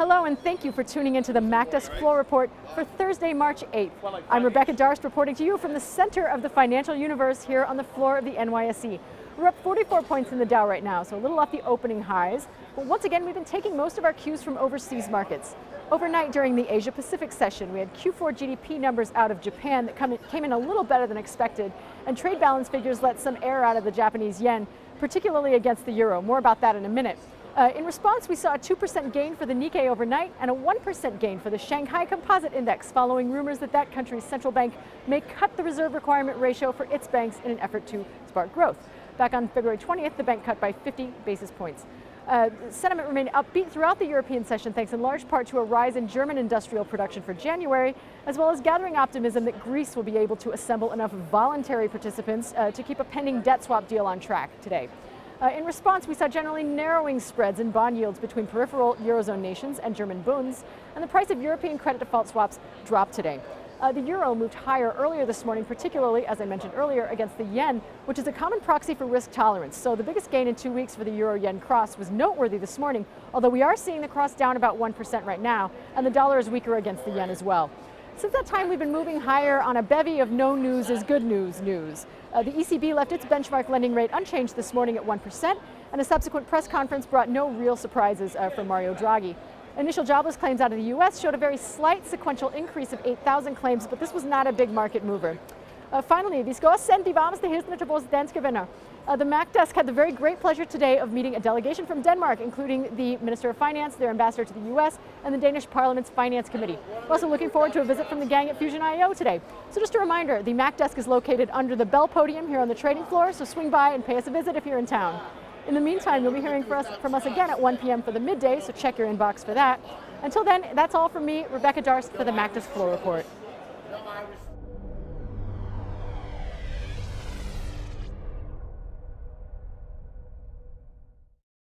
Hello and thank you for tuning into the MacDesk Floor Report for Thursday, March 8th. I'm Rebecca Darst reporting to you from the center of the financial universe here on the floor of the NYSE. We're up 44 points in the Dow right now, so a little off the opening highs. But once again, we've been taking most of our cues from overseas markets. Overnight during the Asia Pacific session, we had Q4 GDP numbers out of Japan that came in a little better than expected, and trade balance figures let some air out of the Japanese yen, particularly against the euro. More about that in a minute. In response, we saw a 2% gain for the Nikkei overnight and a 1% gain for the Shanghai Composite Index, following rumors that that country's central bank may cut the reserve requirement ratio for its banks in an effort to spark growth. Back on February 20th, the bank cut by 50 basis points. Sentiment remained upbeat throughout the European session, thanks in large part to a rise in German industrial production for January, as well as gathering optimism that Greece will be able to assemble enough voluntary participants to keep a pending debt swap deal on track today. In response, we saw generally narrowing spreads in bond yields between peripheral Eurozone nations and German bunds, and the price of European credit default swaps dropped today. The euro moved higher earlier this morning, particularly, as I mentioned earlier, against the yen, which is a common proxy for risk tolerance. So the biggest gain in 2 weeks for the euro-yen cross was noteworthy this morning, although we are seeing the cross down about 1% right now, and the dollar is weaker against the yen as well. Since that time, we've been moving higher on a bevy of no news is good news news. The ECB left its benchmark lending rate unchanged this morning at 1%, and a subsequent press conference brought no real surprises for Mario Draghi. Initial jobless claims out of the U.S. showed a very slight sequential increase of 8,000 claims, but this was not a big market mover. Finally, vi ska sen till varmaste hälsningar till våra danska vänner. The MacDesk had the very great pleasure today of meeting a delegation from Denmark, including the Minister of Finance, their ambassador to the U.S., and the Danish Parliament's Finance Committee. We're also looking forward to a visit from the gang at Fusion IO today. So just a reminder, the MacDesk is located under the Bell Podium here on the trading floor, so swing by and pay us a visit if you're in town. In the meantime, you'll be hearing from us again at 1 p.m. for the midday, so check your inbox for that. Until then, that's all from me, Rebecca Darst, for the MacDesk Floor Report.